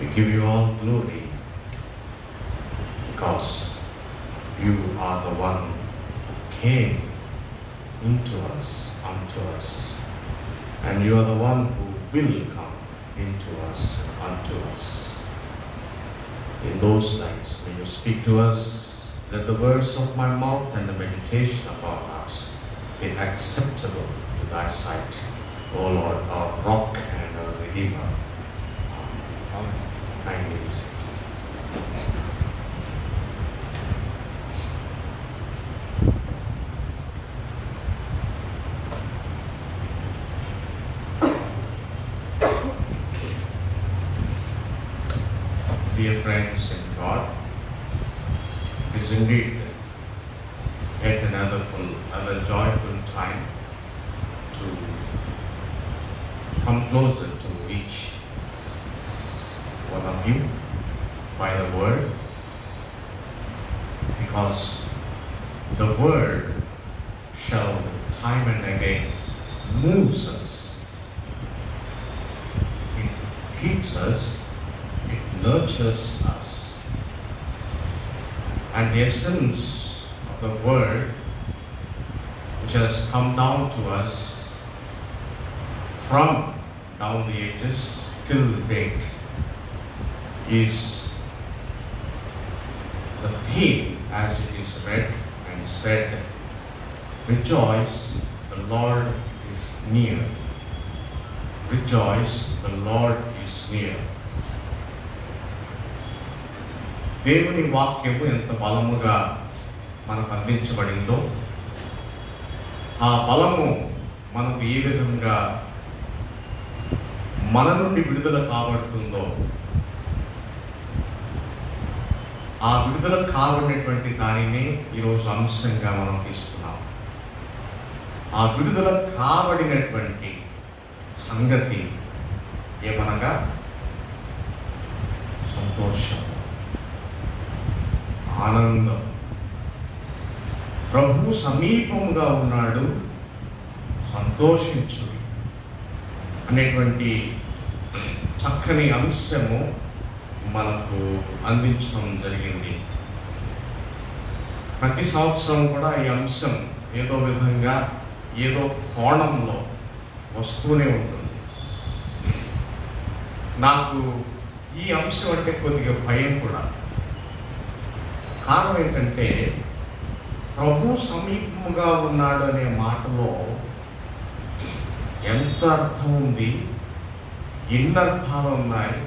We give you all glory because you are the one who came into us, unto us, and you are the one who will come into us, unto us. In those nights, when you speak to us, let the words of my mouth and the meditation of our hearts be acceptable to thy sight, O Lord, our rock and our redeemer. Amen. Kindly be seated. Dear friends in God, it is indeed yet another joyful time to come closer to each one of you by the Word, because the Word shall time and again moves us, it keeps us, it nurtures us, and the essence of the Word which has come down to us from down the ages till date is the theme as it is read and said: rejoice, the Lord is near. Rejoice, the Lord is near. దేవుని వాక్యము ఎంత బలముగా మనకు అందించబడిందో, ఆ బలము మనకు ఏ విధంగా మన నుండి విడుదల కాబడుతుందో, ఆ విడుదల కాబడినటువంటి దానిని ఈరోజు అంశంగా మనం తీసుకున్నాం. ఆ విడుదల కాబడినటువంటి సంగతి ఏమనగా సంతోషం, ఆనందం. ప్రభు సమీపంగా ఉన్నాడు, సంతోషించు అనేటువంటి చక్కని అంశము మనకు అందించడం జరిగింది. ప్రతి సంవత్సరం కూడా ఈ అంశం ఏదో విధంగా ఏదో కోణంలో వస్తూనే ఉంటుంది. నాకు ఈ అంశం అంటే కొద్దిగా భయం కూడా. కారణం ఏంటంటే, ప్రభు సమీపముగా ఉన్నాడు అనే మాటలో ఎంత అర్థం ఉంది, ఎన్ని అర్థాలు ఉన్నాయి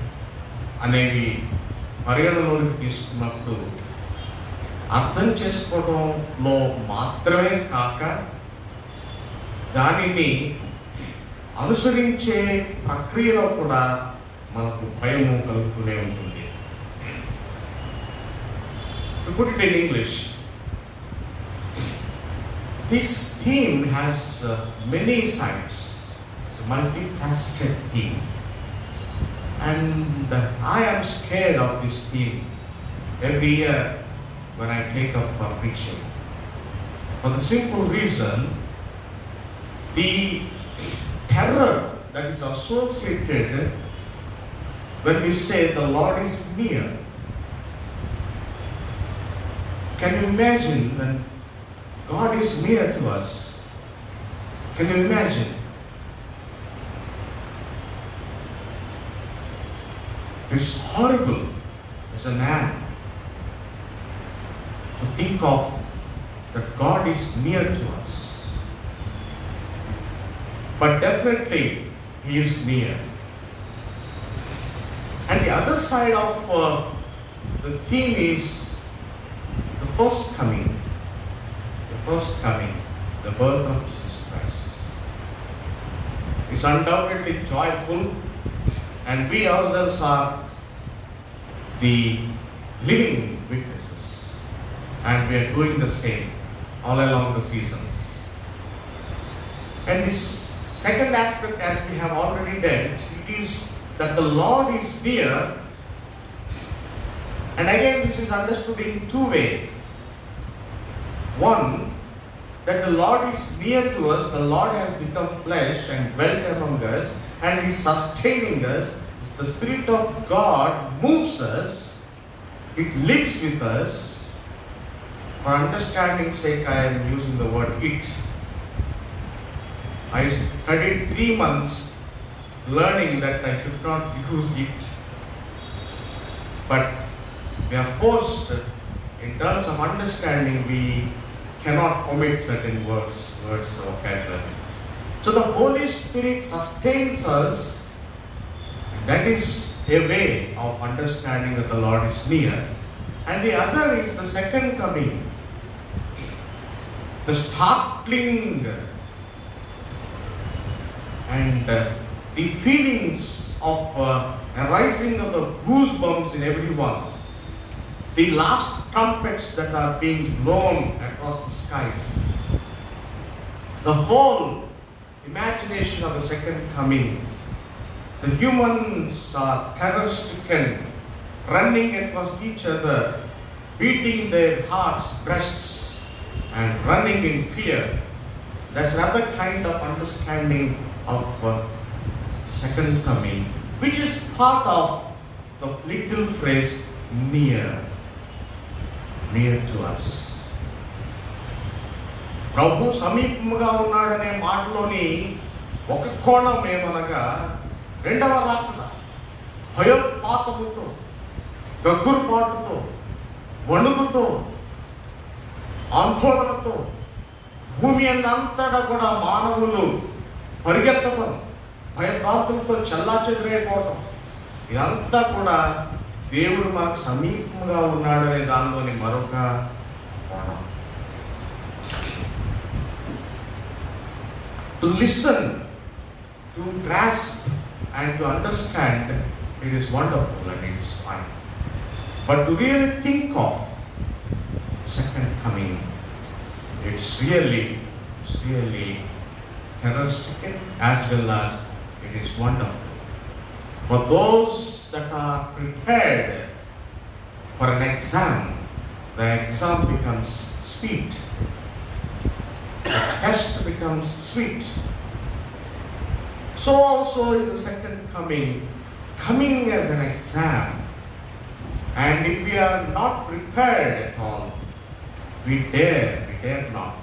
అనేవి పరిగణలోనికి తీసుకున్నప్పుడు అర్థం చేసుకోవడంలో మాత్రమే కాక దానిని అనుసరించే ప్రక్రియలో కూడా మనకు భయము కలుగుతూనే ఉంటుంది. To put it in English, this theme has many sides. It's a multifaceted theme. And I am scared of this theme every year when I take up for preaching. For the simple reason, the terror that is associated when we say the Lord is near. Can you imagine when God is near to us? Can you imagine? It's horrible as a man to think of that God is near to us. But definitely He is near. And the other side of the theme is the first coming, the birth of Jesus Christ. It's undoubtedly joyful, and we ourselves are the living witnesses, and we are doing the same all along the season. And this second aspect, as we have already dealt, it is that the Lord is near. And again, this is understood in two ways. One, that the Lord is near to us, the Lord has become flesh and dwelt among us, and is sustaining us. the Spirit of God moves us, it lives with us. For understanding's sake, I am using the word it. I studied 3 months learning that I should not use it. But we are forced, in terms of understanding, we cannot omit certain words or vocabulary. So the Holy Spirit sustains us. That is a way of understanding that the Lord is near. And the other is the second coming. The startling and the feelings of arising of the goosebumps in everyone. The last trumpets that are being blown across the skies. The whole imagination of the second coming. The humans are terror-stricken, running across each other, beating their hearts, breasts, and running in fear. That's another kind of understanding of second coming, which is part of the little phrase near to us. ప్రభు సమీపముగా ఉన్నాడనే మాటలోని ఒక కోణం ఏమనగా రెండవ రాకడ భయోత్పాతముతో, గగ్గురుపాటుతో, వణుకుతో, ఆందోళనతో భూమి అంతటా కూడా మానవులు పరిగెత్తడం, భయభ్రాంతులతో చెల్లాచెదురైపోవడం, ఇదంతా కూడా దేవుడు మనకు సమీపంగా ఉన్నాడనే దానిలోని మరొక కోణం. To listen, to grasp and to understand, it is wonderful and it is fine. But to really think of second coming, it's really terror-stricken as well as it is wonderful. For those that are prepared for an exam, the exam becomes sweet. The test becomes sweet. So also is the second coming as an exam. And if we are not prepared at all, we dare not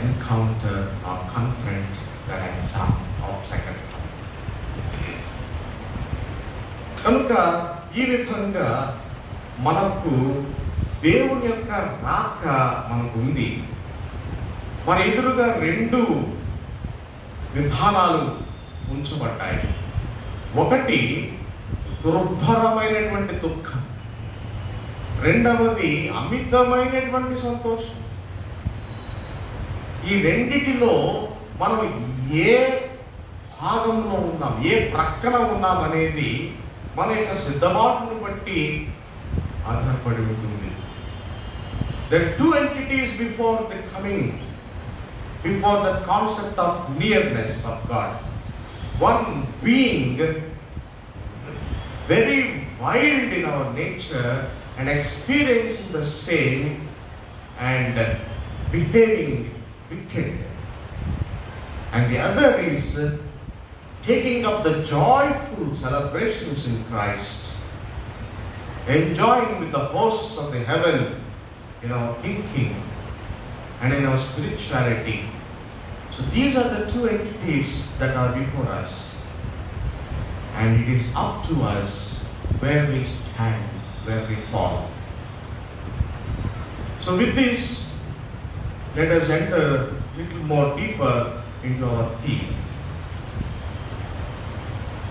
encounter or confront that exam of second coming. కనుక ఈ విధంగా మనకు దేవుని యొక్క రాక మనకు ఉంది. మన ఎదురుగా రెండు విధానాలు ఉంచబడ్డాయి. ఒకటి దుర్భరమైనటువంటి దుఃఖం, రెండవది అమితమైనటువంటి సంతోషం. ఈ రెండిటిలో మనం ఏ భాగంలో ఉన్నాం, ఏ ప్రక్కన ఉన్నాం అనేది మన యొక్క సిద్ధపాటును బట్టి ఆధారపడి ఉంటుంది. There are two entities before the coming, before the concept of nearness of God. One being very wild in our nature and experiencing the same and behaving wicked. And the other is taking up the joyful celebrations in Christ, enjoying with the hosts of the heaven in our thinking and in our spirituality. So these are the two entities that are before us. And it is up to us where we stand, where we fall. So with this, let us enter a little more deeper into our theme.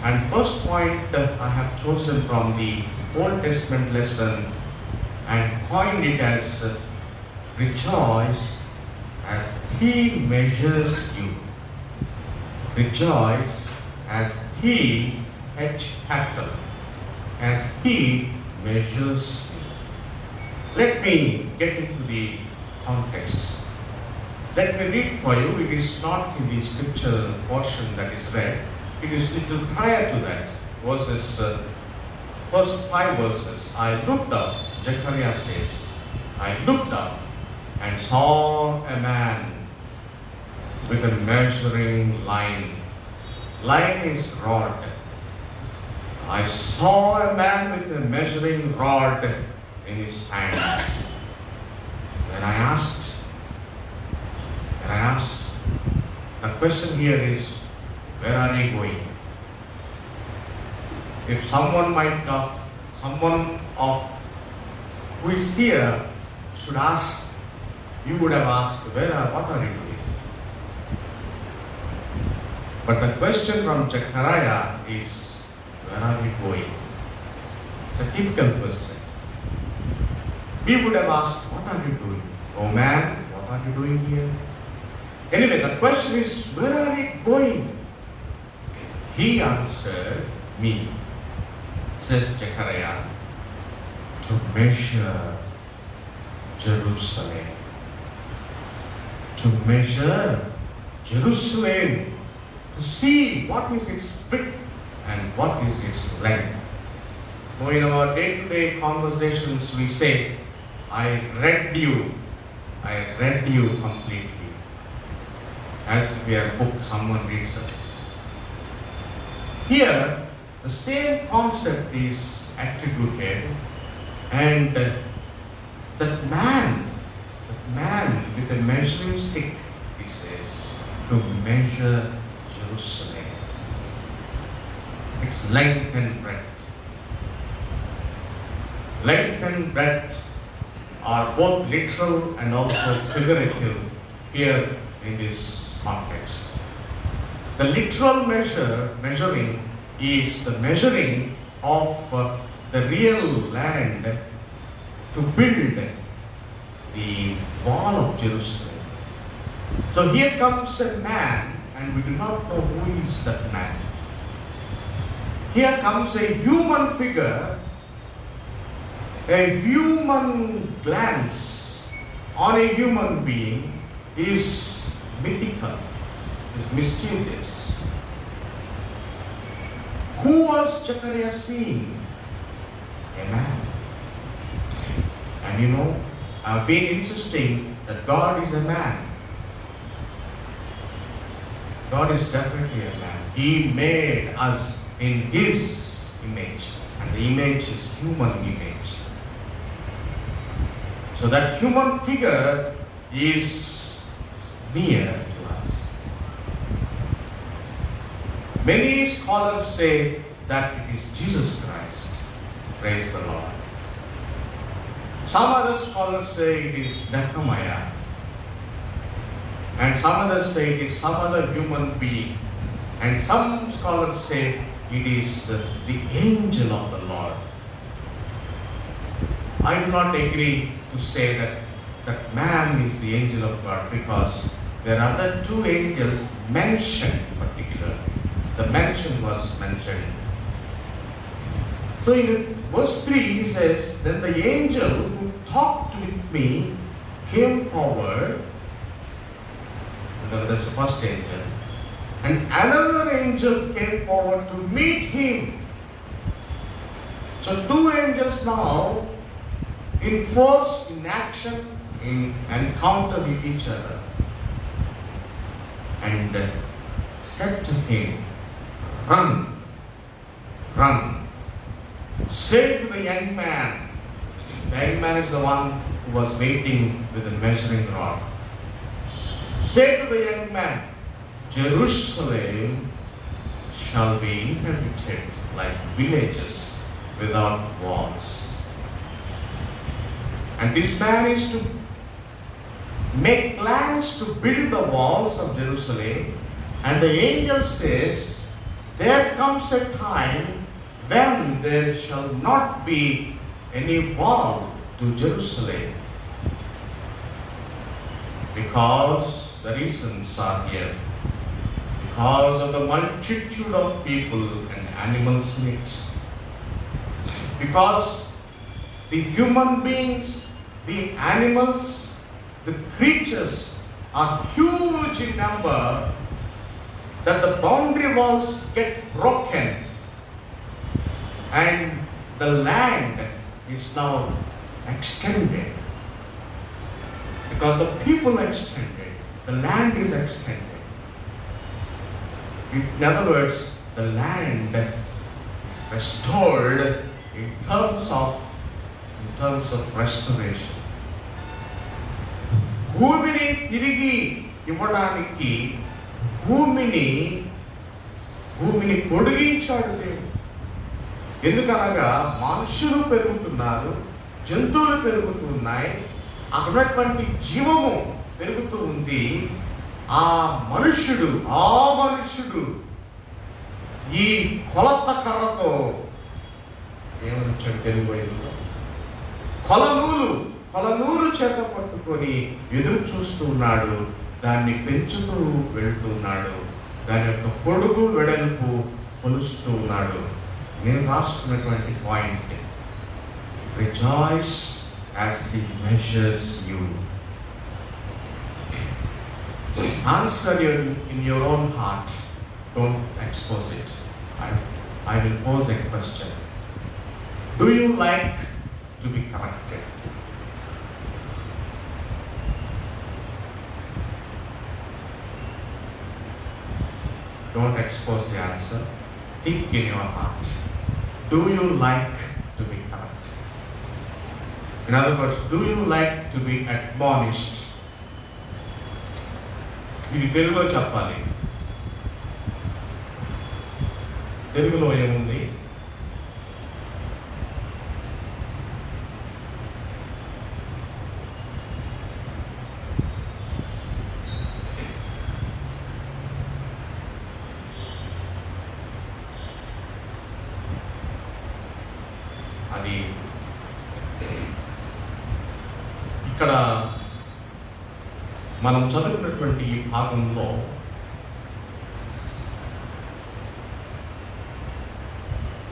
And first point I have chosen from the Old Testament lesson and coined it as rejoice as He measures you. Rejoice as He, H capital, as He measures you. Let me get into the context. Let me read for you. It is not in the scripture portion that is read. It is little prior to that. Verses, first 5 verses. I looked up, Zechariah says, I looked up and saw a man with a measuring line line his rod. I saw a man with a measuring rod in his hand. When I asked, the question here is, where are you going? If someone who is here should ask, you would have asked, what are you doing? But the question from Zechariah is, where are we going? It's a typical question. We would have asked, what are you doing? Oh man, what are you doing here? Anyway, the question is, where are you going? He answered me, says Zechariah, to measure Jerusalem. To measure Jerusalem. To see what is its width and what is its length. Now, in our day-to-day conversations, we say, I read you completely. As if we are a book, someone reads us. Here, the same concept is attributed, and that man with a measuring stick, he says, to measure Jerusalem. Its length and breadth. Length and breadth are both literal and also figurative here in this context. The literal measuring is the measuring of the real land to build the wall of Jerusalem. So here comes a man, and we do not know who is that man. Here comes a human figure. A human glance on a human being is mythical, is mysterious. Who was Zechariah seeing? A man. And you know, I've been insisting that God is a man. God is definitely a man. He made us in His image, and the image is human image. So that human figure is near to us. Many scholars say that it is Jesus Christ. Praise the Lord. Some other scholars say it is Nehemiah. And some others say it is some other human being. And some scholars say it is the angel of the Lord. I do not agree to say that man is the angel of God, because there are other two angels mentioned particularly. The mention was mentioned. So in verse 3 he says, then the angel who talked with me came forward. That's the first angel. And another angel came forward to meet him. So two angels now in force, in action, in encounter with each other. And said to him, run, run. Say to the young man. The young man is the one who was waiting with the measuring rod. Say to the young man, Jerusalem shall be inhabited like villages without walls. And this man is to make plans to build the walls of Jerusalem. And the angel says, there comes a time when there shall not be any wall to Jerusalem. Because the reasons are here. Because of the multitude of people and animals in it. Because the human beings, the animals, the creatures are huge in number, that the boundary walls get broken and the land is now extended. Because the people extended, the land is extended. In other words, the land is restored in terms of restoration. భూమిని తిరిగి ఇవ్వడానికి భూమిని పొడిగించాడు దేవుడు. ఎందుకనగా మనుషులు పెరుగుతున్నారు, జంతువులు పెరుగుతున్నాయి, అక్కడటువంటి జీవము పెరుగుతూ ఉంది. ఆ మనుష్యుడు ఈ కొలత కర్రతో ఏమనిచ్చాడు తెలుగు బైబిల్లో? కొలనూలు చేత పట్టుకొని ఎదురు చూస్తూ ఉన్నాడు. దాన్ని పెంచుతూ వెళ్తున్నాడు. దాని యొక్క పొడుగు వెడల్పు కొలుస్తూ ఉన్నాడు. నేను రాసుకున్నటువంటి point, rejoice as he measures you. Answer in your own heart. Don't expose it. I will pose a question. Do you like to be corrected? Don't expose the answer. Think in your heart. Do you like to be corrected? In other words, do you like to be admonished? ఇది తెలుగులో చెప్పాలి. తెలుగులో ఏముంది? అది ఇక్కడ మనం చదువుకున్నటువంటి ఈ భాగంలో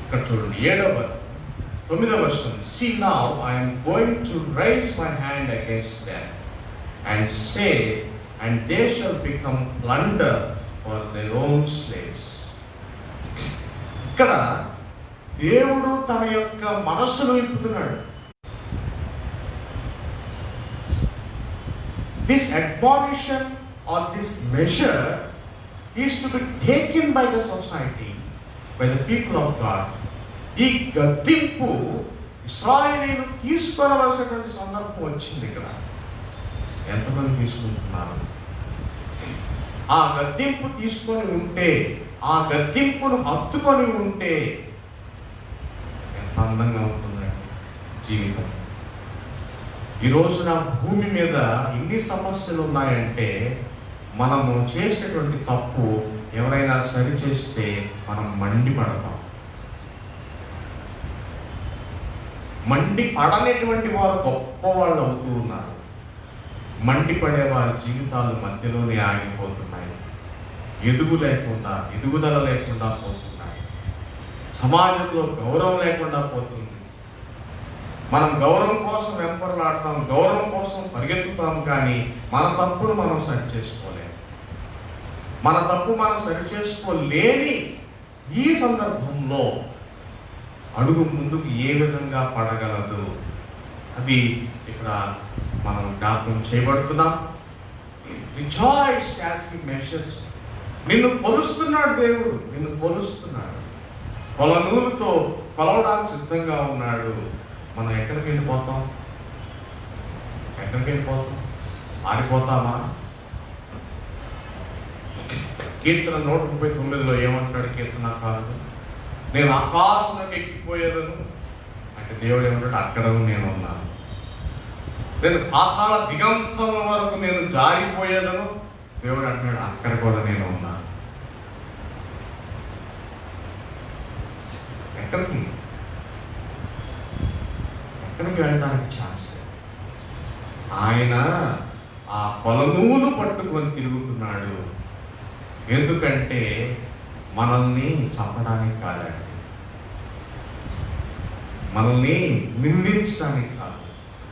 ఇక్కడ చూడండి, 9వ వచనం. See now I am going to raise my hand against them and say, and they shall become plunder for their own slaves. ఇక్కడ దేవుడు తన యొక్క మనస్సును విప్పుతున్నాడు. This admonition or this measure is to be taken by the society, by the people of God. ఈ గద్దింపు ఇశ్రాయేలీయులు తీసుకోవలసినటువంటి సందర్భం వచ్చింది. ఇక్కడ ఎంతమంది తీసుకుంటున్నారు? ఆ గద్దింపు తీసుకొని ఉంటే, ఆ గద్దింపును హత్తుకొని ఉంటే ఎంత అందంగా ఉంటుందండి జీవితం. ఈ రోజున భూమి మీద ఇన్ని సమస్యలు ఉన్నాయంటే మనము చేసేటువంటి తప్పు ఎవరైనా సరి చేస్తే మనం మండిపడతాం. మండిపడనేటువంటి వారు గొప్పవాళ్ళు అవుతూ ఉన్నారు. మండిపడే వారి జీవితాలు మధ్యలోనే ఆగిపోతున్నాయి. ఎదుగుదల లేకుండా పోతున్నాయి. సమాజంలో గౌరవం లేకుండా పోతుంది. మనం గౌరవం కోసం వెంపర్లాడతాం, గౌరవం కోసం పరిగెత్తుతాం, కానీ మన తప్పును మనం సరి చేసుకోలేము. మన తప్పు మనం సరి చేసుకోలేని ఈ సందర్భంలో అడుగు ముందుకు ఏ విధంగా పడగలదు అది ఇక్కడ మనం జ్ఞాపకం చేయబడుతున్నాం. Rejoice as he measures. నిన్ను కొలుస్తున్నాడు దేవుడు, నిన్ను కొలుస్తున్నాడు. కొలనూలుతో కొలవడానికి సిద్ధంగా ఉన్నాడు. మనం ఎక్కడికి వెళ్ళిపోతాం? ఆడిపోతామా? కీర్తన 139లో ఏమంటాడు కీర్తనకారుడు? నేను ఆకాశంలోకి ఎక్కిపోయేదను అంటే దేవుడు ఏమంటాడు? అక్కడ నేను ఉన్నాను. నేను పాతాళ దిగంతం వరకు నేను జారిపోయేదను, దేవుడు అంటున్నాడు అక్కడ కూడా నేను ఉన్నాను. ఎక్కడికి వెళ్ళడానికి ఛాన్స్? ఆయన ఆ కొలనూలు పట్టుకొని తిరుగుతున్నాడు. ఎందుకంటే మనల్ని చంపడానికి కాదండి, మనల్ని నిందించడానికి కాదు,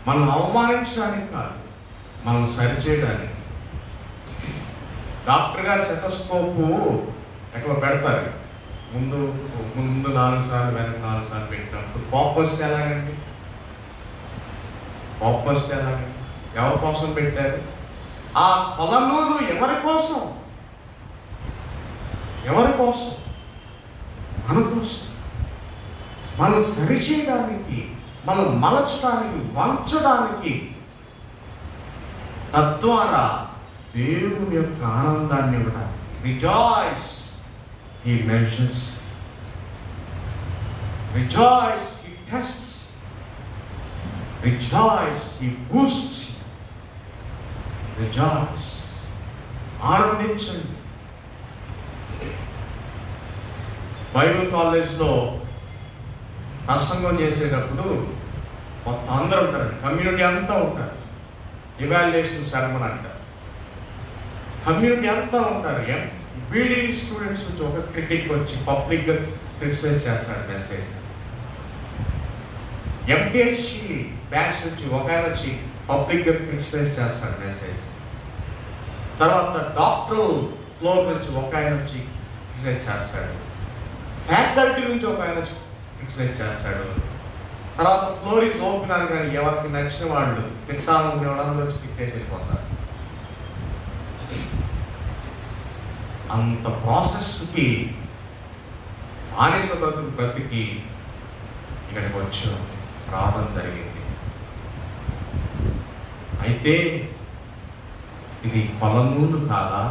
మనల్ని అవమానించడానికి కాదు, మనం సరిచేయడానికి. డాక్టర్ గారు స్టెతస్కోపు ఎక్కడ పెడతారు? ముందు 4 సార్లు వెనక 4 సార్లు పెట్టినప్పుడు కోపం వస్తే ఎలాగండి? ఎవరి కోసం పెట్టారు? ఆ కొలనూలు ఎవరి కోసం? ఎవరి కోసం? మన కోసం. మనం సరిచేయడానికి, మనం మలచడానికి, వంచడానికి, తద్వారా దేవుని యొక్క ఆనందాన్ని ఇవ్వడానికి. Rejoice, he measures. Rejoice, he tests. Rejoice, he boosts. Rejoice, ఆనందించండి. బైబిల్ కాలేజ్లో ప్రసంగం చేసేటప్పుడు మొత్తం అందరూ ఉంటారండి, కమ్యూనిటీ అంతా ఉంటారు. ఇవాల్యుయేషన్ సెరమనీ అంటారు. కమ్యూనిటీ అంతా ఉంటారు. బీడీ స్టూడెంట్స్ నుంచి ఒక క్రిటిక్ వచ్చి పబ్లిక్గా క్రిటిసైజ్ చేస్తాడు మెసేజ్. ఎంటీహెచ్సి బ్యాచ్ నుంచి ఒక ఆయన వచ్చి పబ్లిక్గా క్రిటిసైజ్ చేస్తాడు మెసేజ్. తర్వాత డాక్టరల్ ఫ్లోర్ నుంచి ఒక ఆయన వచ్చి క్రిటిసైజ్ చేస్తాడు. ఫ్యాకల్టీ నుంచి ఒక ఆయన క్రిటిసైజ్ చేస్తాడు. తర్వాత ఫ్లోర్ ఈజ్ ఓపెన్ అని కానీ ఎవరికి నచ్చిన వాళ్ళు తిట్టాలనుకునే వాళ్ళందరూ వచ్చి తిట్టేసి వెళ్ళిపోతారు. అంత ప్రాసెస్కి బానిస బ్రతికి ఇక్కడికి వచ్చాం. ప్రార్థన జరిగింది. అయితే ఇది కొలనూలు కాదా?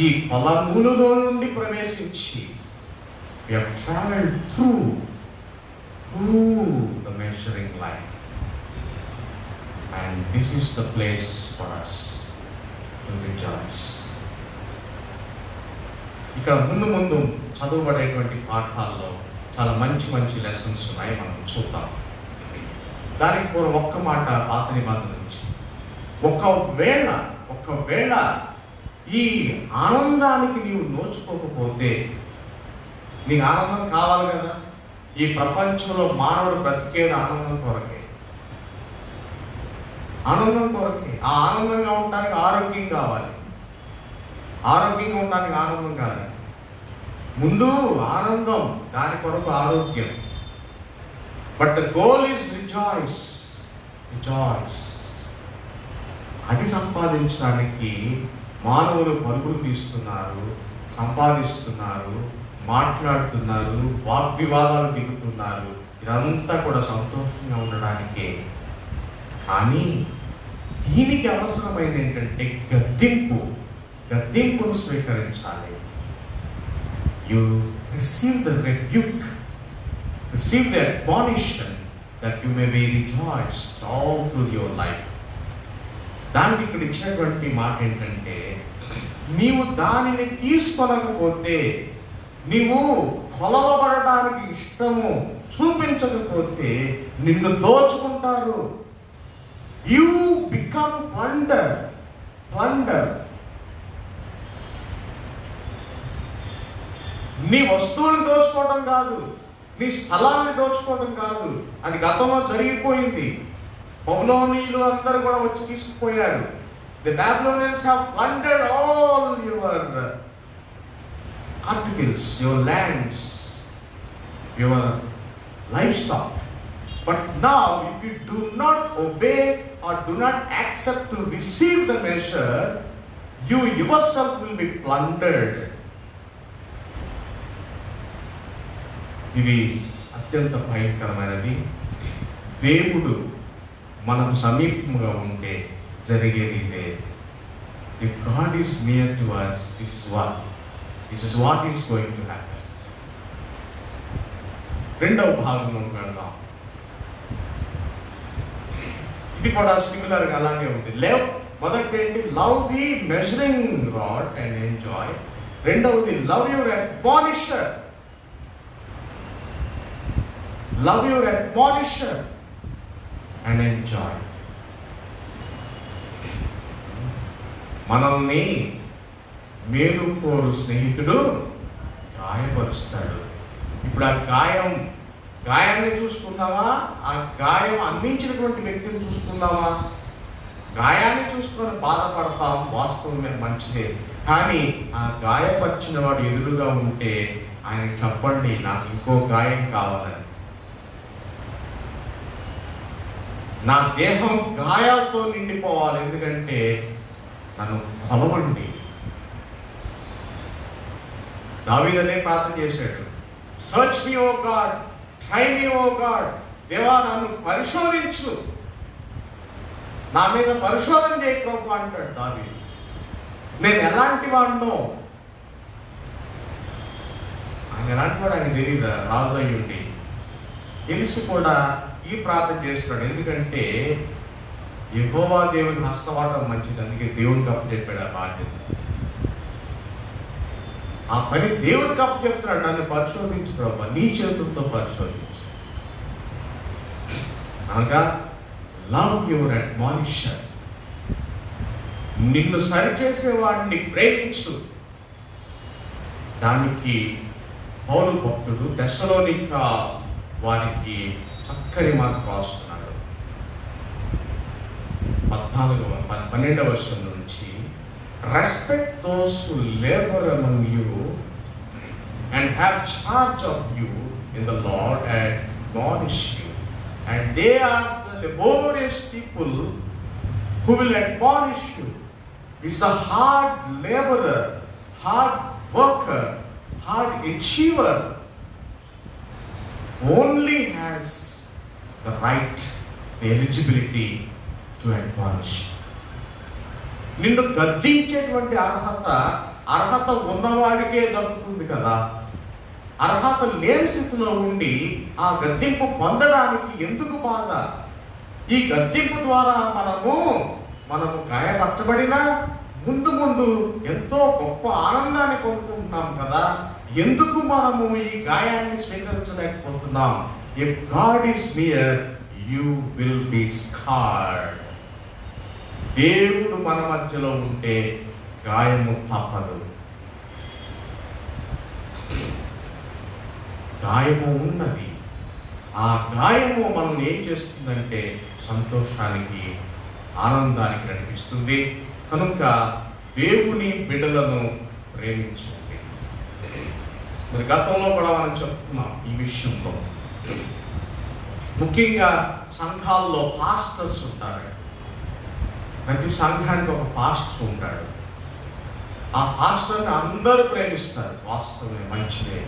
ఈ కొలనూలులో నుండి ప్రవేశించి we have traveled through the measuring line, and this is the place for us to rejoice. ఇక్కడ ముందు చదువుబడేటువంటి పాఠాల్లో చాలా మంచి లెసన్స్ ఉన్నాయి, మనం చూద్దాం. దానికి పూర్వం ఒక్క మాట పాత నిబంధన నుంచి, ఒకవేళ ఈ ఆనందానికి నీవు నోచుకోకపోతే, నీకు ఆనందం కావాలి కదా. ఈ ప్రపంచంలో మానవుడు బ్రతికేది ఆనందం కొరకే. ఆ ఆనందంగా ఉండడానికి ఆరోగ్యం కావాలి. ఆరోగ్యంగా ఉండడానికి ఆనందం కాదు. ముందు ఆనందం, దాని కొరకు ఆరోగ్యం. But the goal is rejoice. అది సంపాదించడానికి మానవులు పరుగులు తీస్తున్నారు, సంపాదిస్తున్నారు, మాట్లాడుతున్నారు, వాగ్వివాదాలు దిగుతున్నారు. ఇదంతా కూడా సంతోషంగా ఉండడానికే. కానీ దీనికి అవసరమైనది ఏంటంటే గద్దింపును స్వీకరించాలి. You receive the rebuke, receive the admonition that you may be rejoiced all through your life. దానికి ఇక్కడ ఇచ్చినటువంటి మాట ఏంటంటే, నీవు దానిని తీసుకోలేకపోతే, నీవు కొలవబడడానికి ఇష్టము చూపించకపోతే నిన్ను దోచుకుంటారు. You become plunder. నీ వస్తువుని దోచుకోవడం కాదు, నీ స్థలాన్ని దోచుకోవడం కాదు. అది గతంలో జరిగిపోయింది. బబులోనీయులు అందరూ కూడా వచ్చి తీసుకుపోయారు. The Babylonians have plundered all your articles, your lands, your livestock. But now, if you do not obey or do not accept to receive the measure, you yourself will be plundered. ఇది అత్యంత భయంకరమైనది. దేవుడు మనకు సమీపంగా ఉంటే జరిగేది ఇదే. If God is near to us, this is what is going to happen. రెండవ భాగంలో వెళ్దాం. ఇది కూడా సిమిలర్గా అలాగే ఉంది. మొదటి ఏంటి? Love the measuring rod and enjoy. రెండవది love your admonisher. Love your admonisher and enjoy. మనల్ని మేలు కోరు స్నేహితుడు గాయపరుస్తాడు. ఇప్పుడు ఆ గాయాన్ని చూసుకుందామా? ఆ గాయం అందించినటువంటి వ్యక్తిని చూసుకుందామా? గాయాన్ని చూసుకొని బాధపడతాం, వాస్తవమే, మంచిదే. కానీ ఆ గాయపరిచిన వాడు ఎదురుగా ఉంటే ఆయనకి చెప్పండి, నాకు ఇంకో గాయం కావాలని. నా దేహం గాయాలతో నిండిపోవాలి, ఎందుకంటే నన్ను కొలవండి. దావీదు అదే ప్రార్థన చేశాడు. సర్చ్ మీ ఓ గాడ్, ట్రై మీ ఓ గాడ్. దేవా నన్ను పరిశోధించు, నా మీద పరిశోధన చేయ ప్రభు అంటాడు దావీదు. నేను ఎలాంటి వాడినో ఆయన ఎలాంటి వాడు ఆయన తెలియదా? రాజు అయి ఉండి తెలిసి కూడా ఈ ప్రార్థన చేస్తున్నాడు. ఎందుకంటే యెహోవా దేవుని హస్తవాటం మంచిది, అందుకే దేవునికి అప్పచెప్పాడు ఆ బాధ్యత. ఆ పని దేవుడికి అప్పచెప్తున్నాడు. నన్ను పరిశోధించు ప్రభు, నీ చేతులతో పరిశోధించు. అనగా లవ్ యువర్ అడ్మానిషన్, నిన్ను సరిచేసేవాడిని ప్రేమించు. దానికి పౌలు భక్తుడు తెస్సలోనిక వారికి చక్కని మాట రాస్తున్నాడు. 12వ వచనం నుంచి, respect those who labour among you and have charge of you in the Lord and admonish you, and they are the laborious people who will admonish you. Is a hard laborer, hard worker, hard achiever only has the right, the eligibility to admonish. నిన్ను గద్దించేటువంటి అర్హత ఉన్నవాడికే దక్కుతుంది కదా. అర్హత లేని స్థితిలో ఉండి ఆ గద్దింపు పొందడానికి ఎందుకు బాధ? ఈ గద్దింపు ద్వారా మనము గాయపరచబడినా ముందు ఎంతో గొప్ప ఆనందాన్ని పొందుకుంటున్నాం కదా. ఎందుకు మనము ఈ గాయాన్ని స్వీకరించలేకపోతున్నాం? If God is near you will be scared. దేవుడు మన మధ్యలో ఉంటే గాయము తప్పదు. గాయము ఉన్నది. ఆ గాయము మనం ఏం చేస్తుందంటే సంతోషానికి, ఆనందానికి నడిపిస్తుంది. కనుక దేవుని బిడ్డలను ప్రేమించండి. మరి గతంలో కూడా మనం చెప్తున్నాం ఈ విషయంలో. ముఖ్యంగా సంఘాల్లో పాస్టర్స్ ఉంటారు. ప్రతి సంఘానికి ఒక పాస్టర్ ఉంటాడు. ఆ పాస్టర్ని అందరూ ప్రేమిస్తారు. వాస్తవమే, మంచిదే.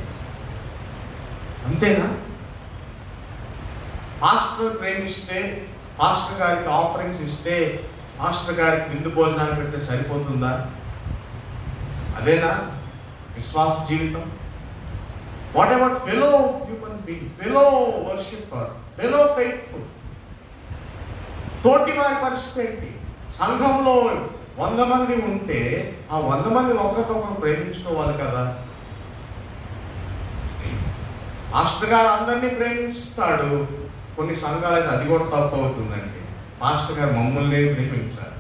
అంతేనా? పాస్టర్ ప్రేమిస్తే, పాస్టర్ గారికి ఆఫరింగ్స్ ఇస్తే, పాస్టర్ గారికి విందు భోజనాలు పెడితే సరిపోతుందా? అదేనా విశ్వాస జీవితం? What about fellow human being, fellow worshipper, fellow faithful? తోటి వారి పరిస్థితి ఏంటి? సంఘంలో 100 మంది ఉంటే ఆ 100 మంది ఒకరినొకరు ప్రేమించుకోవాలి కదా. పాస్టర్ గారు అందరినీ ప్రేమిస్తాడు. కొన్ని సంఘాలైతే అది కూడా తప్పు అవుతుందండి. పాస్టర్ గారు మమ్మల్ని ప్రేమించాలి,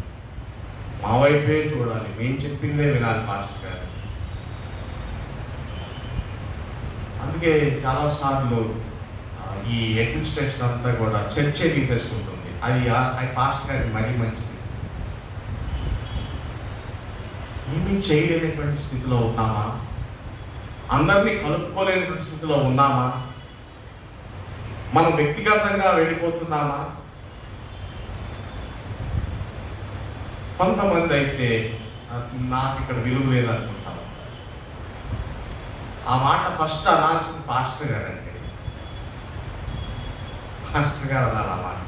మా వైపే చూడాలి, మేము చెప్పిందే వినాలి పాస్టర్ గారు. అందుకే చాలాసార్లు ఈ అడ్మినిస్ట్రేషన్ అంతా కూడా చర్చే తీసేసుకుంటుంది. అది పాస్టర్ గారికి మరీ మంచిది. ఏమీ చేయలేనటువంటి స్థితిలో ఉన్నామా? అందరినీ కలుపుకోలేనటువంటి స్థితిలో ఉన్నామా? మనం వ్యక్తిగతంగా వెళ్ళిపోతున్నామా? కొంతమంది అయితే నాకు ఇక్కడ విలువ లేదనుకుంటాం. ఆ మాట ఫస్ట్ అనాల్సిన పాస్టర్ గారు అంటే, పాస్టర్ గారు అనాలి ఆ మాట.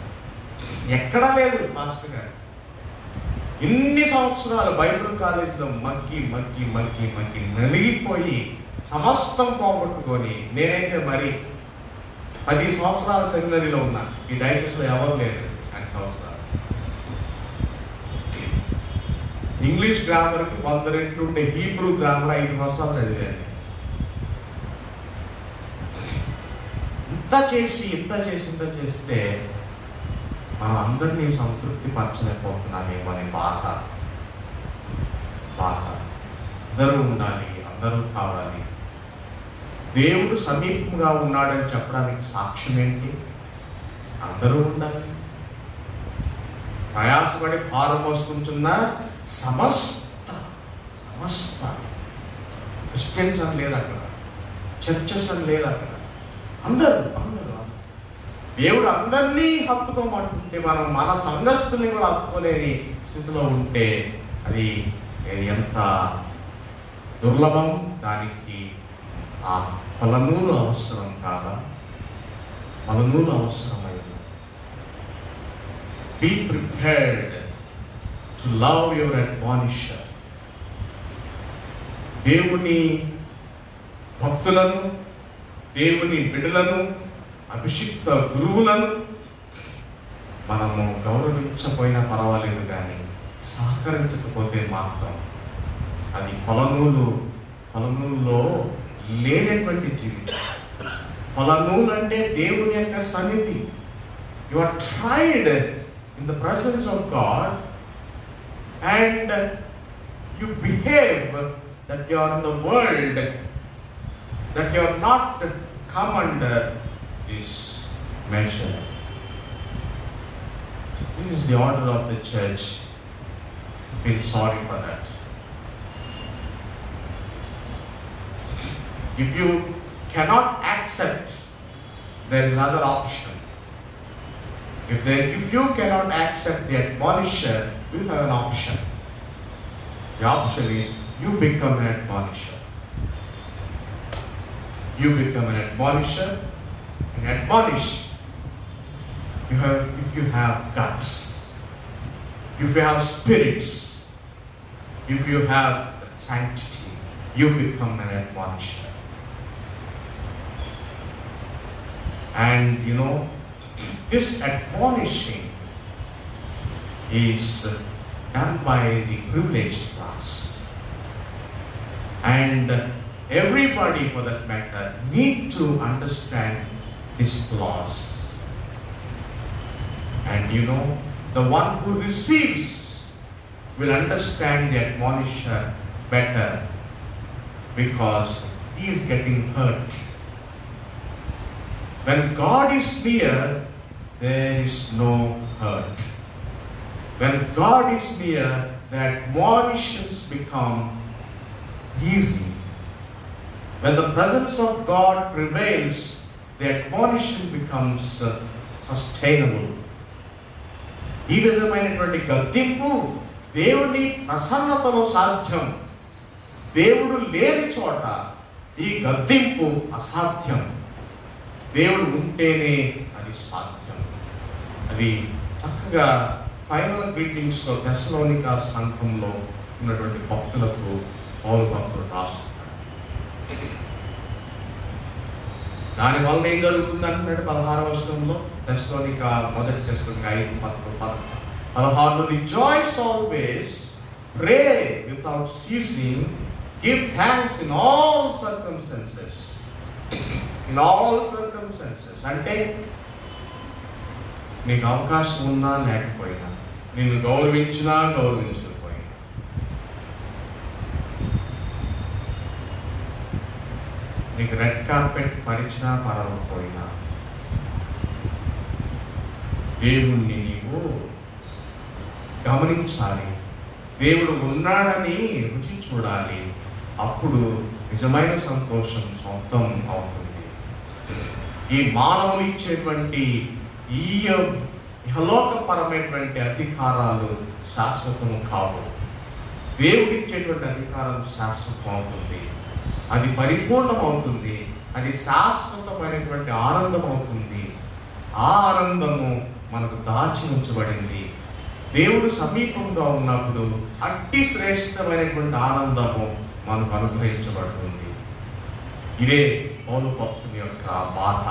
ఎక్కడా లేదు పాస్టర్ గారు. ఇన్ని సంవత్సరాలు బైబిల్ కాలేజీలో మగ్గి నలిగిపోయి సమస్తం పోగొట్టుకొని, నేనైతే మరి 10 సంవత్సరాల సెమినరీలో ఉన్నా. ఈ డైసెస్లో ఎవరు లేరు 10 సంవత్సరాలు. ఇంగ్లీష్ గ్రామర్కి 100 రెట్లు ఉంటే హీబ్రూ గ్రామర్ 5 సంవత్సరాలు చదివాను. ఇంత చేస్తే మనం అందరినీ సంతృప్తి పరచలేకపోతున్నామేమో అనే బాధ. అందరూ ఉండాలి, అందరూ కావాలి. దేవుడు సమీపంగా ఉన్నాడని చెప్పడానికి సాక్ష్యం ఏంటి? అందరూ ఉండాలి. ప్రయాసపడి భారం మోసుకుంటున్న సమస్త క్రిస్టియన్స్ అని లేదు అక్కడ, చర్చెస్ అని లేదు అక్కడ. అందరూ దేవుడు అందరినీ హత్తుకోమంటుంటే మనం మన సంఘస్థుల్ని కూడా హత్తుకోలేని స్థితిలో ఉంటే అది ఎంత దుర్లభం, దానికి ఆ ఫలనూలు అవసరం కాదా? ఫలనూలు అవసరమైన. Be prepared to love your admonisher. దేవుని భక్తులను, దేవుని బిడ్డలను, అభిషిక్త గురువులను మనము గౌరవించకపోయినా పర్వాలేదు, కానీ సహకరించకపోతే మాత్రం అది ఫలనూలులో లేనటువంటి జీవితం. ఫలనూలు అంటే దేవుని యొక్క సన్నిధి. You are tried in the presence of God and you behave that you are in the world, that you are not come under this measure. This is the order of the church. Feel sorry for that. If you cannot accept, there is another option. If you cannot accept the admonisher, you have an option. The option is you become an admonisher. You become an admonisher and admonish. If you have guts, if you have spirits, if you have sanctity, you become an admonisher. And this admonishing is done by the privileged class. And everybody, for that matter, need to understand this clause. And the one who receives will understand the admonisher better, because he is getting hurt. When God is near, there is no hurt. When God is near, the admonitions become easy. When the presence of God prevails, the admonition becomes sustainable. ఈ విధమైనటువంటి గద్దింపు దేవుని ప్రసన్నతలో సాధ్యం. దేవుడు లేని చోట ఈ గద్దింపు అసాధ్యం. దేవుడు ఉంటేనే అది సాధ్యం. అది చక్కగా ఫైనల్ గ్రీటింగ్స్లో తెస్సలోనికా సంఘంలో ఉన్నటువంటి భక్తులకు పౌలు భక్తుడు రాస్తున్నాడు. దానివల్ల ఏం జరుగుతుంది అంటున్నాడు 16వ వచనంలో, తెస్సలోనికా మొదటి తెస్సలోనికా 5:16. Rejoice always, pray without ceasing, give thanks in all circumstances. In all circumstances అంటే నీకు అవకాశం ఉన్నా లేకపోయినా, నిన్ను గౌరవించినా గౌరవించకపోయినా, నీకు రెడ్ కార్పెట్ పరిచినా పరవకపోయినా, దేవుణ్ణి నీవు గమనించాలి. దేవుడు ఉన్నాడని రుచి చూడాలి. అప్పుడు నిజమైన సంతోషం సొంతం అవుతుంది. ఈ మానవులు ఇచ్చేటువంటి ఈ ఇహలోకపరమైనటువంటి అధికారాలు శాశ్వతము కావు. దేవుడు ఇచ్చేటువంటి అధికారం శాశ్వతం అవుతుంది. అది పరిపూర్ణం అవుతుంది. అది శాశ్వతమైనటువంటి ఆనందం అవుతుంది. ఆ ఆనందము మనకు దాచి ఉంచబడింది. దేవుడు సమీపంగా ఉన్నప్పుడు అతి శ్రేష్టమైనటువంటి ఆనందము మనకు అనుగ్రహించబడుతుంది. ఇదే పౌలు భక్తుని యొక్క బాధ,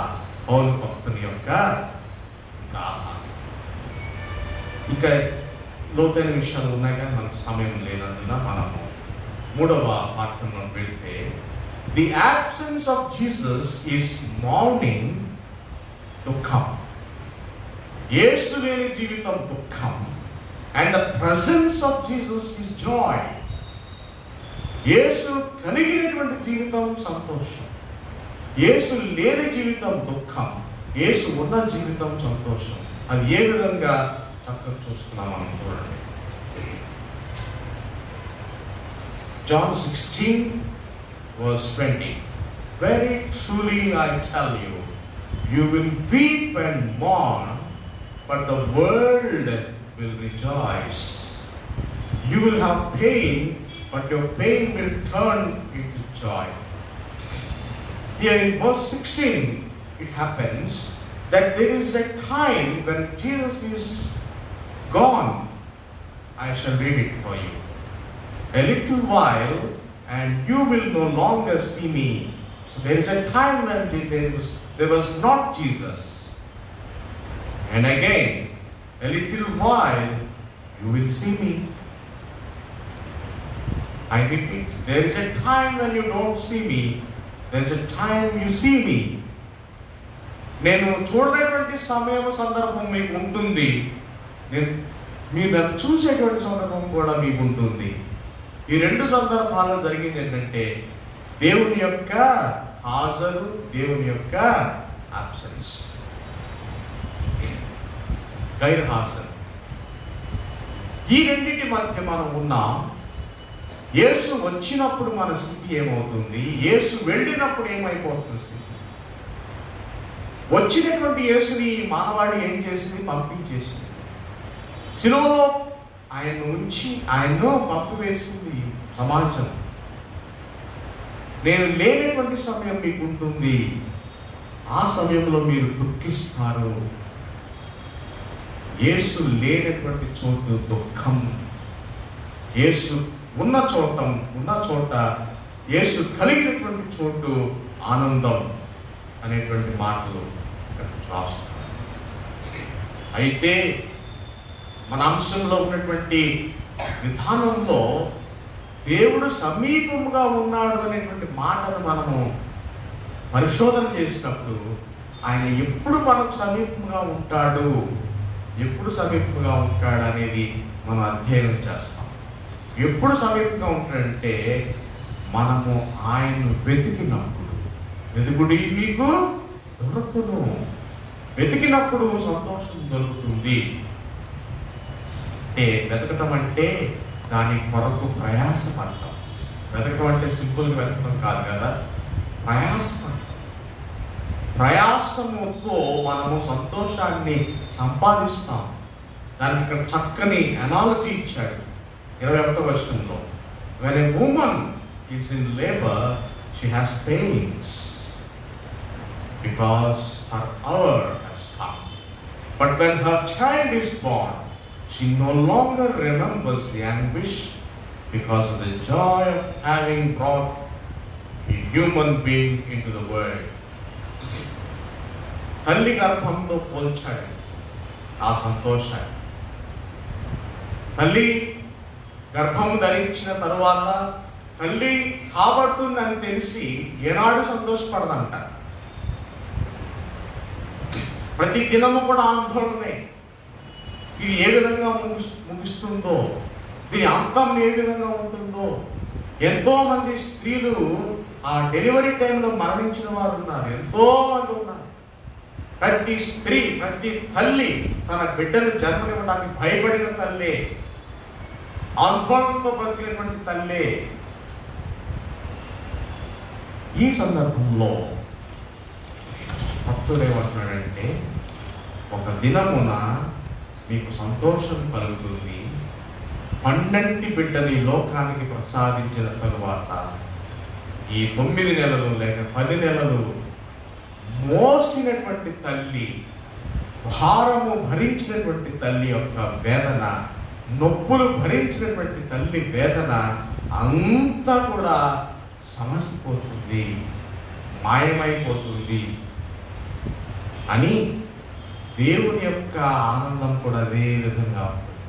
పౌలు భక్తుని యొక్క గాథ. ఇంకా లోతైన విషయాలు ఉన్నాయి కానీ మనకు సమయం లేనందున మనము 3వ పాఠంలో వెళ్తే, the absence of Jesus is mourning, దుఃఖం. యేసు లేని జీవితం దుఃఖం. And the presence of Jesus is joy. యేసు కలిగినటువంటి జీవితం సంతోషం. యేసు లేని జీవితం దుఃఖం. యేసు ఉన్న జీవితం సంతోషం. అది ఏ విధంగా చక్కగా చూస్తున్నాం మనం చూడండి. John 16:20. Very truly I tell you, you will weep and mourn, but the world will rejoice. You will have pain, but your pain will turn into joy. Here in verse 16, it happens that there is a time when Jesus is gone. I shall read it for you. A little while, and you will no longer see me. So there is a time when there was not Jesus. And again, a little while, you will see me. I repeat, there is a time when you don't see me. There is a time you see me. నేను చూడేటువంటి సమయం సందర్భం మీకు ఉంటుంది. మీరు నన్ను చూసేటువంటి సందర్భం కూడా మీకు ఉంటుంది. ఈ రెండు సందర్భాల్లో జరిగింది ఏంటంటే దేవుని యొక్క హాజరు, దేవుని యొక్క అబ్సెన్స్, గైర్ హాజరు. ఈ రెండింటి మధ్య మనం ఉన్నాం. యేసు వచ్చినప్పుడు మన స్థితి ఏమవుతుంది, యేసు వెళ్ళినప్పుడు ఏమైపోతుంది స్థితి. వచ్చినటువంటి యేసుని మానవాళి ఏం చేసింది, పంపించేసింది. సిలువలో ఆయన్ను ఉంచి ఆయన్ను పంపివేసింది సమాజం. నేను లేనటువంటి సమయం మీకు ఉంటుంది. ఆ సమయంలో మీరు దుఃఖిస్తారు. యేసు లేనటువంటి చోటు దుఃఖం, యేసు ఉన్న చోట యేసు కలిగినటువంటి చోటు ఆనందం అనేటువంటి మాటలు రాస్తున్నారు. అయితే మన అంశంలో ఉన్నటువంటి విధానంలో దేవుడు సమీపంగా ఉన్నాడు అనేటువంటి మాటను మనము పరిశోధన చేసినప్పుడు ఆయన ఎప్పుడు మనకు సమీపంగా ఉంటాడు, ఎప్పుడు సమీపంగా ఉంటాడు అనేది మనం అధ్యయనం చేస్తాం. ఎప్పుడు సమీపంగా ఉంటాడంటే మనము ఆయన్ను వెతికినప్పుడు. వెతుకుడి మీకు దొరకును. వెతికినప్పుడు సంతోషం దొరుకుతుంది. అంటే వెతకటం అంటే దాని కొరకు ప్రయాసపడటం. వెతకటం అంటే సింపుల్గా వెతకటం కాదు కదా, ప్రయాసపడటం. ప్రయాసముతో మనము సంతోషాన్ని సంపాదిస్తాం. దానికి ఇక్కడ చక్కని అనాలజీ ఇచ్చాడు 21వ వచనంలో. When a woman is in labor, she has pains because her hour has come. But when her child is born, she no longer remembers the anguish because of the joy of having brought a human being into the world. తల్లి గర్భంతో పోల్చాడు ఆ సంతోషాన్ని. తల్లి గర్భం ధరించిన తరువాత తల్లి కాబడుతుందని తెలిసి ఏనాడు సంతోషపడదంట. ప్రతి దినము కూడా ఆందోళనే. ఇది ఏ విధంగా ముగిస్తుందో, దీని అంతం ఏ విధంగా ఉంటుందో. ఎంతో మంది స్త్రీలు ఆ డెలివరీ టైంలో మరణించిన వారు ఉన్నారు, ఎంతో మంది ఉన్నారు. ప్రతి స్త్రీ, ప్రతి తల్లి తన బిడ్డను జన్మనివ్వడానికి భయపడిన తల్లే, ఆందోళనతో బతికినటువంటి తల్లే. ఈ సందర్భంలో భక్తుడు ఏమంటున్నాడంటే, ఒక దినమున మీకు సంతోషం కలుగుతుంది. పండంటి బిడ్డని లోకానికి ప్రసాదించిన తరువాత ఈ 9 నెలలు లేక 10 నెలలు మోసినటువంటి తల్లి, భారము భరించినటువంటి తల్లి యొక్క వేదన, నొప్పులు భరించినటువంటి తల్లి వేదన అంతా కూడా సమసిపోతుంది, మాయమైపోతుంది అని దేవుని యొక్క ఆనందం కూడా అదే విధంగా ఉంటుంది.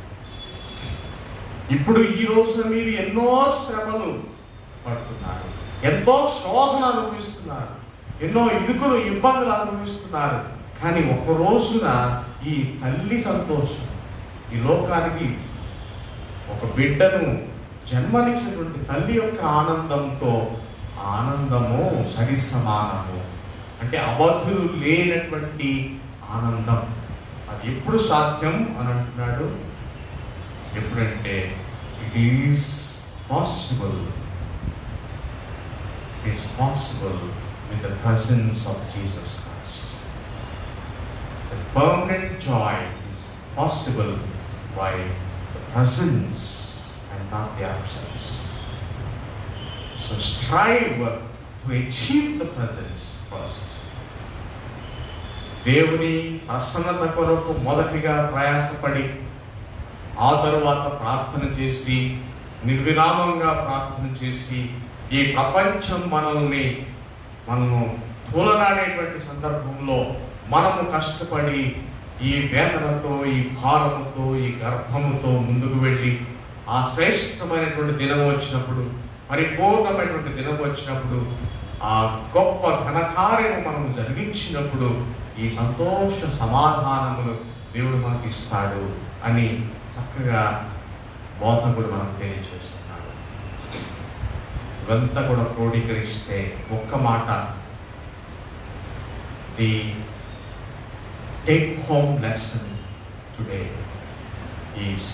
ఇప్పుడు ఈ రోజున మీరు ఎన్నో శ్రమలు పడుతున్నారు, ఎంతో శోధన అనుభవిస్తున్నారు, ఎన్నో ఇరుకులు ఇబ్బందులు అనుభవిస్తున్నారు. కానీ ఒక రోజున ఈ తల్లి సంతోషం, ఈ లోకానికి ఒక బిడ్డను జన్మనిచ్చినటువంటి తల్లి యొక్క ఆనందంతో ఆనందము సరి సమానము. అంటే అవధులు లేనటువంటి ఆనందం. అది ఎప్పుడు సాధ్యం అని అంటున్నాడు? ఎప్పుడంటే it is possible with the presence of Jesus Christ. The permanent joy is possible by the presence and not the absence. So strive to achieve the presence first. దేవుని ప్రసన్నత కొరకు మొదటిగా ప్రయాసపడి ఆ తరువాత ప్రార్థన చేసి నిర్విరామంగా ప్రార్థన చేసి ఈ ప్రపంచం మనము తోలనాడేటువంటి సందర్భంలో మనము కష్టపడి ఈ వేదనతో, ఈ భారముతో, ఈ గర్భముతో ముందుకు వెళ్ళి ఆ శ్రేష్టమైనటువంటి దినం వచ్చినప్పుడు, పరిపూర్ణమైనటువంటి దినం వచ్చినప్పుడు, ఆ గొప్ప ఘనకార్యము మనము జరిగించినప్పుడు ఈ సంతోష సమాధానములు దేవుడు మనకి ఇస్తాడు అని చక్కగా బోధకుడు మనకు తెలియజేస్తున్నాడు. ఇవంతా కూడా క్రోడీకరిస్తే ఒక్క మాట, the take home lesson today is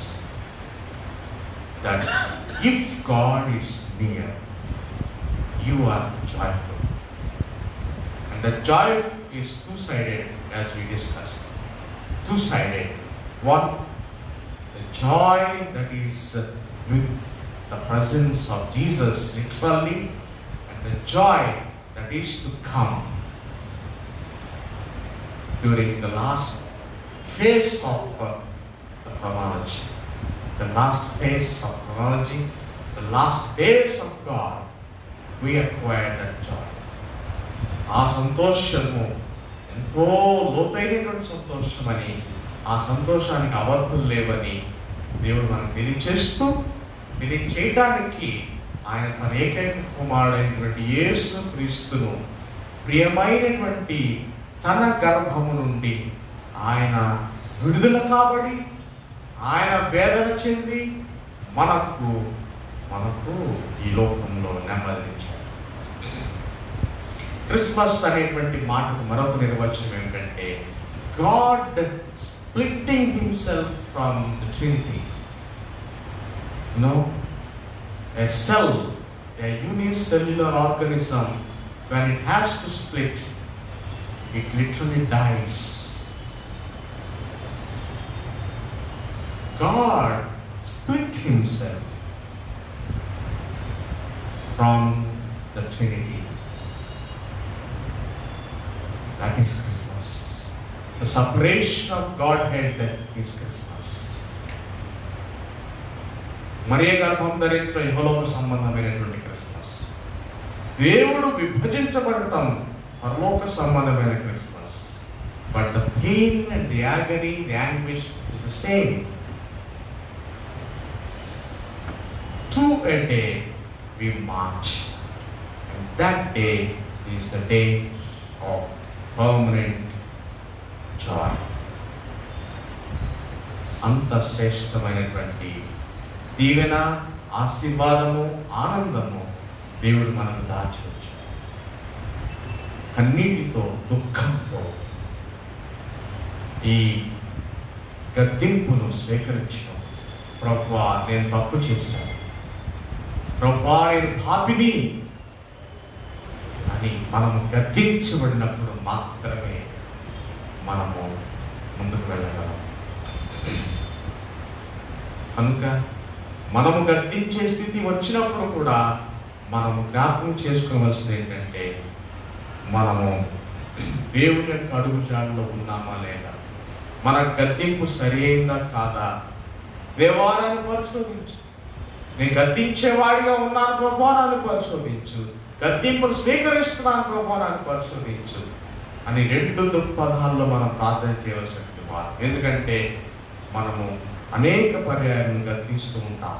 that if God is near, you are joyful. And the joy is two-sided, as we discussed. Two-sided. One, the joy that is with the presence of Jesus literally, and the joy that is to come during the last phase of the chronology. The last phase of chronology, the last days of God, we acquire that joy. ఆ సంతోషము ఎంతో లోతైనటువంటి సంతోషమని, ఆ సంతోషానికి అవధులు లేవని దేవుడు మనకు తెలియచేయడానికి ఆయన తన ఏకైక కుమారుడైనటువంటి యేసు క్రీస్తును ప్రియమైనటువంటి తన గర్భము నుండి ఆయన విడుదల కాబడి, ఆయన వేదన చెంది మనకు ఈ లోకంలో నెమ్మదించాడు. క్రిస్మస్ అనేటువంటి మాటకు మరొక నిర్వచనం ఏంటంటే, God splitting himself from the Trinity. A cell, a unicellular organism, when it has to split, it literally dies. God split himself from the Trinity. That is Christmas. The separation of Godhead is Christmas. మరియ గర్భం ధరించిన ఇహలోక సంబంధమైనటువంటి Christmas. దేవుడు విభజించబడటం పరలోక సంబంధమైన Christmas. But the pain and the agony, the anguish is the same. To a day we march, and that day is the day of permanent joy. అంత శ్రేష్టమైనటువంటి దీవెన, ఆశీర్వాదము, ఆనందము దేవుడు మనకు దాచవచ్చు. కన్నీటితో, దుఃఖంతో ఈ గద్దింపును స్వీకరించడం, ప్రభువా నేను తప్పు చేశాను, ప్రభువా నేను పాపిని అని మనము గద్దించబడినప్పుడు మాత్రమే మనము ముందుకు వెళ్ళగలం. కనుక మనము గద్దించే స్థితి వచ్చినప్పుడు కూడా మనము జ్ఞాపకం చేసుకోవలసింది ఏంటంటే, మనము దేవుని యొక్క అడుగుజాడలో ఉన్నామా లేదా, మన గద్దింపు సరైందా కాదా, దేవాలను పరిశోధించు. నేను గద్దించేవాడిగా ఉన్నాను ప్రభువాన్ని పరిశోధించు, గద్దింపును స్వీకరిస్తున్నాను ప్రభువాన్ని పరిశోధించు అని రెండు దృక్పథాల్లో మనం ప్రార్థన చేయవలసినటువంటి వారు. ఎందుకంటే మనము అనేక పర్యాయాలను గద్దిస్తూ ఉంటాం.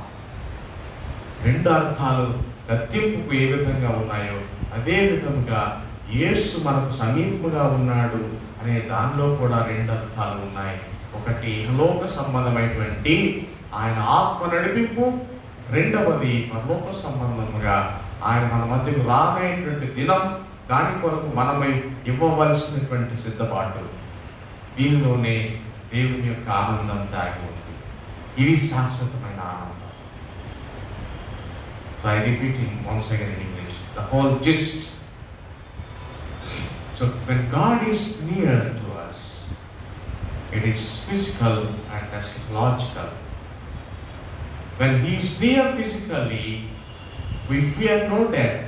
రెండు అర్థాలు గద్దింపుకు ఏ విధంగా ఉన్నాయో అదే విధంగా యేసు మనకు సమీపంగా ఉన్నాడు అనే దానిలో కూడా రెండు అర్థాలు ఉన్నాయి. ఒకటి ఇహలోక సంబంధమైనటువంటి ఆయన ఆత్మ నడిపింపు, రెండవది పరలోక సంబంధముగా ఆయన మన మధ్యకు రానైనటువంటి దినం, దాని కొరకు మనమై ఇవ్వవలసినటువంటి సిద్ధపాటు. దీనిలోనే దేవుని యొక్క ఆనందం దాగి ఉంది. ఇది శాశ్వతమైన ఆనందం. I repeat it once again in English. The whole gist. So when God is near to us, it is physical and eschatological. When He is near physically, we fear no death,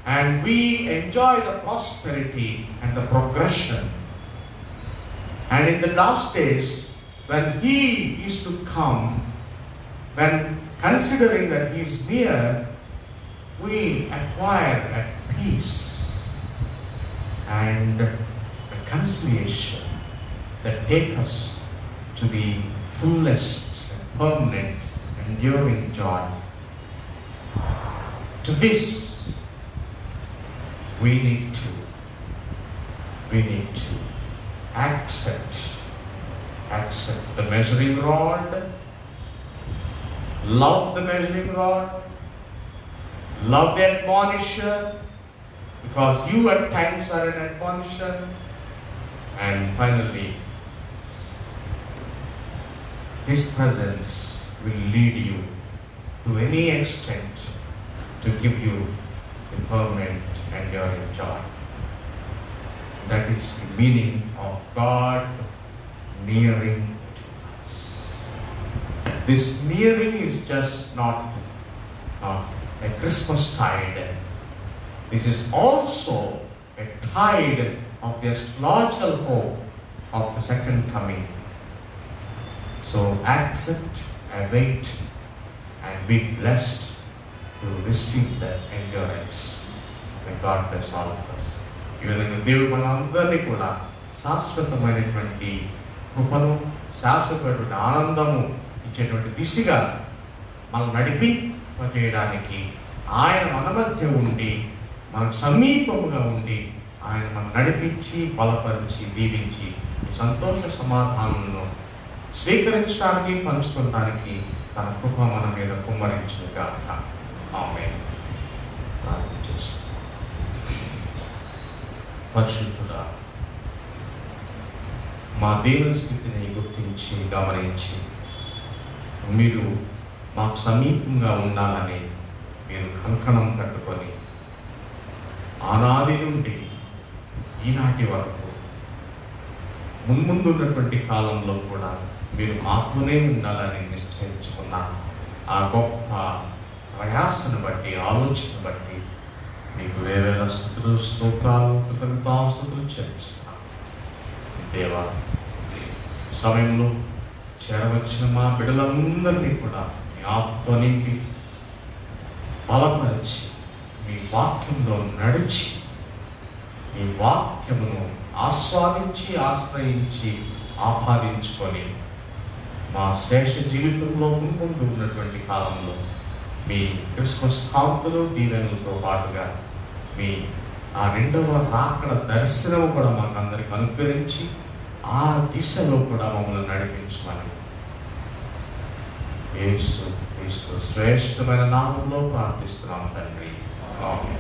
and we enjoy the prosperity and the progression. And in the last days, when He is to come, when considering that He is near, we acquire a peace and a conciliation that take us to the fullest and permanent, enduring joy. To this, we need to accept the measuring rod, love the measuring rod, love the admonisher, because you at times are an admonisher, and finally, His presence will lead you to any extent to give you the permanent, enduring joy. That is the meaning of God nearing to us. This nearing is just not a Christmas tide. This is also a tide of the astrological hope of the second coming. So accept, await, and be blessed to receive that endurance. May God bless all of us. ఈ విధంగా దేవుడు మనందరినీ కూడా శాశ్వతమైనటువంటి కృపను, శాశ్వతమైనటువంటి ఆనందము ఇచ్చేటువంటి దిశగా మనం నడిపింపజేయడానికి ఆయన మన మధ్య ఉండి, మనకు సమీపముగా ఉండి, ఆయన మనం నడిపించి, బలపరిచి, దీవించి ఈ సంతోష సమాధానాలను స్వీకరించడానికి, పంచుకోవడానికి తన కృప మన మీద కుమ్మరించుగాక. ఆమేన్. ప్రార్థన చేసుకుందాం. పరిశుద్ధుడా, మా దీన స్థితిని గుర్తించి, గమనించి, మీరు మాకు సమీపంగా ఉండాలని మీరు కంకణం కట్టుకొని ఆనాది నుండి ఈనాటి వరకు మున్ముందు ఉన్నటువంటి కాలంలో కూడా మీరు మాతోనే ఉండాలని నిశ్చయించుకున్న ఆ గొప్ప ప్రయాసను బట్టి, ఆలోచన బట్టి మీకు వేవేల స్తుతులు, స్తోత్రాలు, కృతజ్ఞతాస్తుతులు చెల్లిస్తున్నాను. దేవా, సమయంలో చేరవచ్చిన మా బిడ్డలందరినీ కూడా మీ ఆత్మతో నింపి, బలపరిచి, మీ వాక్యంలో నడిచి, మీ వాక్యమును ఆస్వాదించి, ఆశ్రయించి, ఆపాదించుకొని మా శేష జీవితంలో ముందు ఉన్నటువంటి కాలంలో మీ క్రిస్మస్ కాంతులు, దీవెనలతో పాటుగా మీ ఆ రెండవ రాకడ దర్శనం కూడా మాకు అందరికి అనుగ్రహించి ఆ దిశలో కూడా మమ్మల్ని నడిపించమని యేసు క్రీస్తు శ్రేష్టమైన నామంలో ప్రార్థిస్తున్నాం తండ్రి. ఆమేన్.